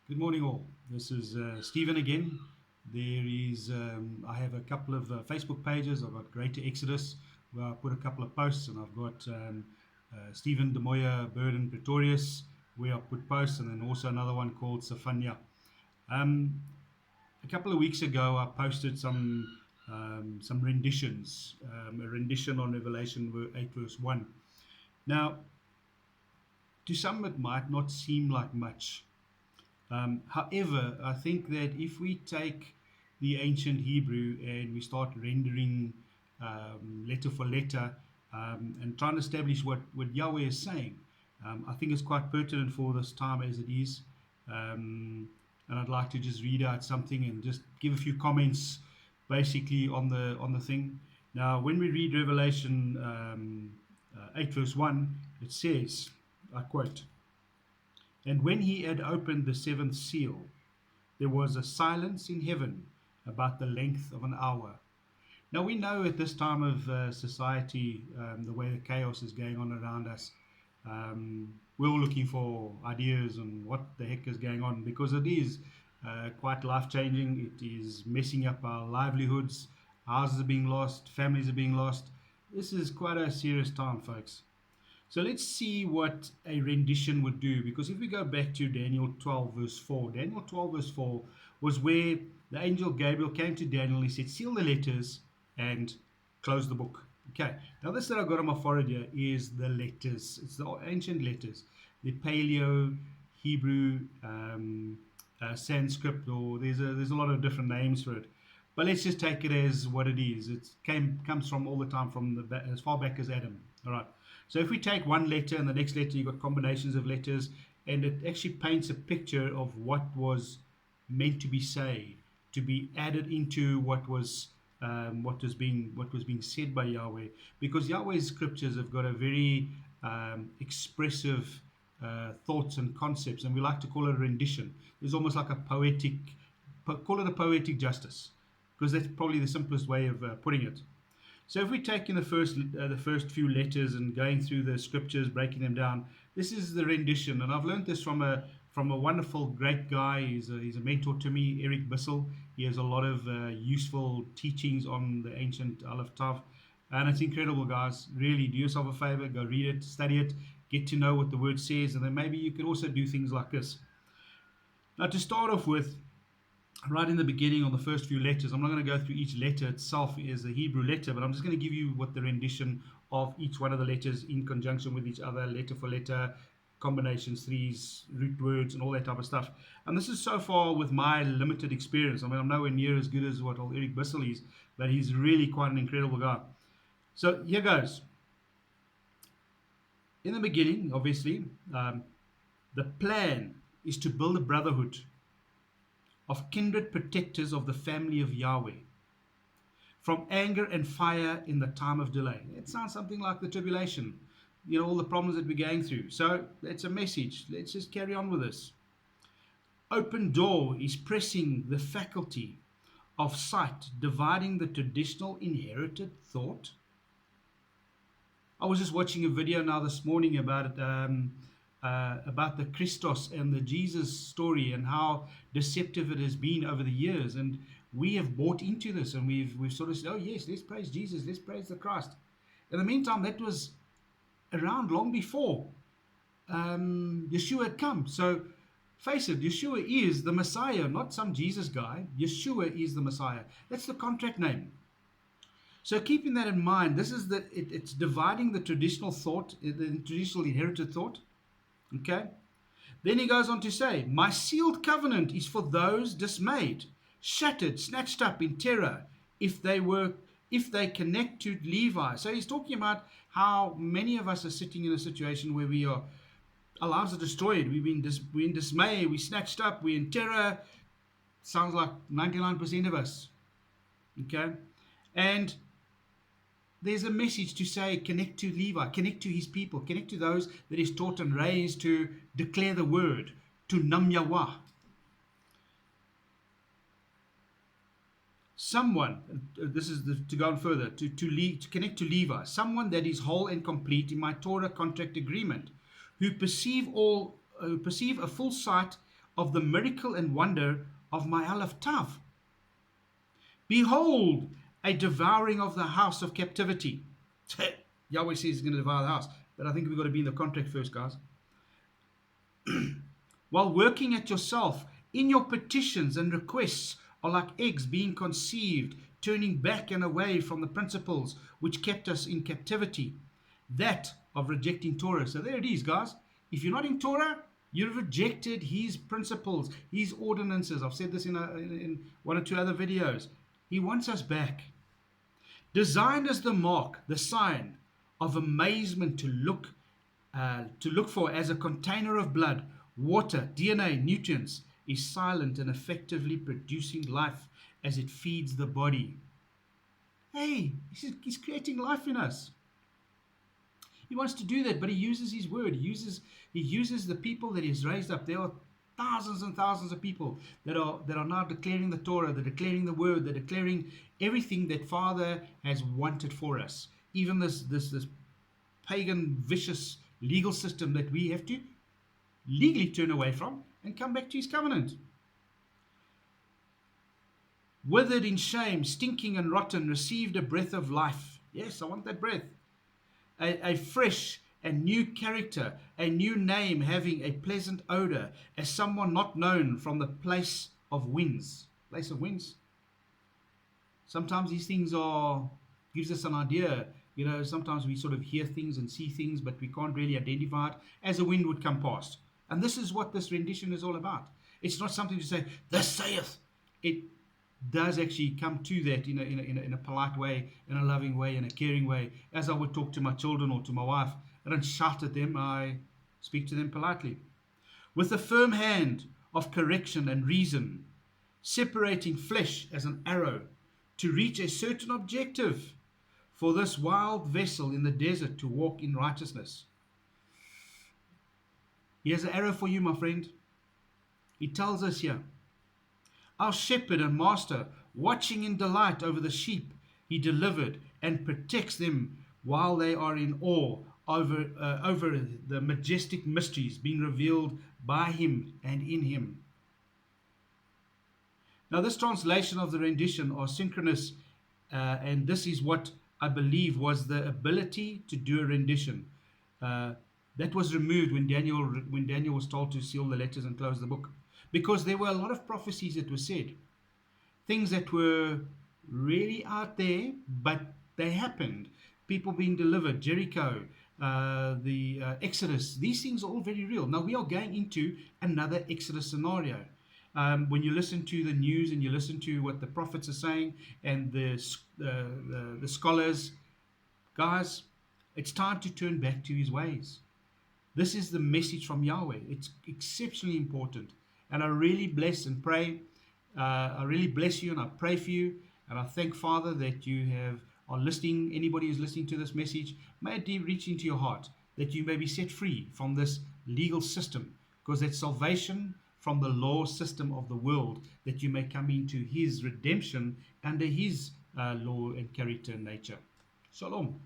Good morning, all. This is Stephen again. I have a couple of Facebook pages. I've got Greater Exodus, where I put a couple of posts, and I've got Stephen De Moya Burden Pretorius, where I put posts, and then also another one called Safanya. Um, a couple of weeks ago, I posted some renditions, a rendition on Revelation 8 verse 1. Now, to some, it might not seem like much. However, I think that if we take the ancient Hebrew and we start rendering letter for letter and trying to establish what Yahweh is saying, I think it's quite pertinent for this time as it is. And I'd like to just read out something and just give a few comments basically on the thing. Now, when we read Revelation 8 verse 1, it says, I quote, "And when he had opened the seventh seal, there was a silence in heaven about the length of an hour." Now we know at this time of society, the way the chaos is going on around us, we're all looking for ideas on what the heck is going on, because it is quite life changing. It is messing up our livelihoods. Houses are being lost, families are being lost. This is quite a serious time, folks. So let's see what a rendition would do. Because if we go back to Daniel 12, verse 4, Daniel 12, verse 4 was where the angel Gabriel came to Daniel. He said, "Seal the letters and close the book." Okay, now this that I've got on my forehead here is the letters. It's the ancient letters, the Paleo Hebrew, Sanskrit, or there's a lot of different names for it. But let's just take it as what it is. It comes from all the time from as far back as Adam. All right. So if we take one letter and the next letter, you've got combinations of letters, and it actually paints a picture of what was meant to be said, to be added into what was being said by Yahweh, because Yahweh's scriptures have got a very expressive thoughts and concepts, and we like to call it a rendition. It's almost like a poetic, call it a poetic justice, because that's probably the simplest way of putting it. So if we take in the first few letters and going through the scriptures, breaking them down, this is the rendition, and I've learned this from a wonderful, great guy. He's a mentor to me, Eric Bissell. He has a lot of useful teachings on the ancient Aleph Tav, and it's incredible, guys. Really, do yourself a favor, go read it, study it, get to know what the word says, and then maybe you could also do things like this. Now, to start off with, right in the beginning, on the first few letters, I'm not going to go through each letter itself as a Hebrew letter, but I'm just going to give you what the rendition of each one of the letters in conjunction with each other, letter for letter, combinations, threes, root words, and all that type of stuff. And this is so far with my limited experience. I mean, I'm nowhere near as good as what old Eric Bissell is, but he's really quite an incredible guy. So here goes. In the beginning, obviously, the plan is to build a brotherhood of kindred protectors of the family of Yahweh, from anger and fire in the time of delay. It sounds something like the tribulation, all the problems that we're going through. So it's a message. Let's just carry on with this. Open door is pressing the faculty of sight, dividing the traditional inherited thought. I was just watching a video now this morning about it, about the Christos and the Jesus story, and how deceptive it has been over the years. And we have bought into this, and we've sort of said, "Oh yes, let's praise Jesus, let's praise the Christ." In the meantime, that was around long before Yeshua had come. So face it, Yeshua is the Messiah, not some Jesus guy. Yeshua is the Messiah. That's the contract name. So keeping that in mind, this is it's dividing the traditional thought, the traditional inherited thought. Okay. Then he goes on to say, "My sealed covenant is for those dismayed, shattered, snatched up in terror, if they connect to Levi." So he's talking about how many of us are sitting in a situation where our lives are destroyed. We're in dismay, we're snatched up, we're in terror. Sounds like 99% of us. Okay. And there's a message to say, connect to Levi, connect to his people, connect to those that he's taught and raised to declare the word, to Nam Yahweh. Someone, this is to go on further, to connect to Levi, someone that is whole and complete in my Torah contract agreement, who perceive a full sight of the miracle and wonder of my Aleph Tav. Behold, a devouring of the house of captivity. Yahweh says he's going to devour the house. But I think we've got to be in the contract first, guys. While working at yourself, in your petitions and requests are like eggs being conceived, turning back and away from the principles which kept us in captivity. That of rejecting Torah. So there it is, guys. If you're not in Torah, you've rejected his principles, his ordinances. I've said this in one or two other videos. He wants us back. Designed as the mark, the sign of amazement to look for as a container of blood, water, DNA, nutrients, is silent and effectively producing life as it feeds the body. Hey, he's creating life in us. He wants to do that, but he uses his word. He uses the people that he's raised up. There are thousands and thousands of people that are now declaring the Torah, they're declaring the word, they're declaring everything that Father has wanted for us. Even this pagan, vicious legal system that we have to legally turn away from and come back to his covenant. Withered in shame, stinking and rotten, received a breath of life. Yes, I want that breath. A fresh and new character, a new name having a pleasant odor, as someone not known from the place of winds. Place of winds. Sometimes these things gives us an idea. You know, sometimes we sort of hear things and see things, but we can't really identify it as a wind would come past. And this is what this rendition is all about. It's not something to say, thus saith. It does actually come to that in a polite way, in a loving way, in a caring way. As I would talk to my children or to my wife, I don't shout at them, I speak to them politely. With a firm hand of correction and reason, separating flesh as an arrow to reach a certain objective for this wild vessel in the desert to walk in righteousness. Here's an arrow for you, my friend. He tells us here, our shepherd and master, watching in delight over the sheep, he delivered and protects them while they are in awe over the majestic mysteries being revealed by him and in him. Now, this translation of the rendition are synchronous, and this is what I believe was the ability to do a rendition. That was removed when Daniel was told to seal the letters and close the book, because there were a lot of prophecies that were said, things that were really out there, but they happened. People being delivered, Jericho, the Exodus. These things are all very real. Now we are going into another Exodus scenario. When you listen to the news and you listen to what the prophets are saying and the scholars, guys, it's time to turn back to his ways. This is the message from Yahweh. It's exceptionally important. And I really bless and pray. I really bless you and I pray for you. And I thank Father that you are listening. Anybody who's listening to this message, may it reach into your heart, that you may be set free from this legal system, because that's salvation from the law system of the world, that you may come into his redemption under his law and character and nature. Shalom.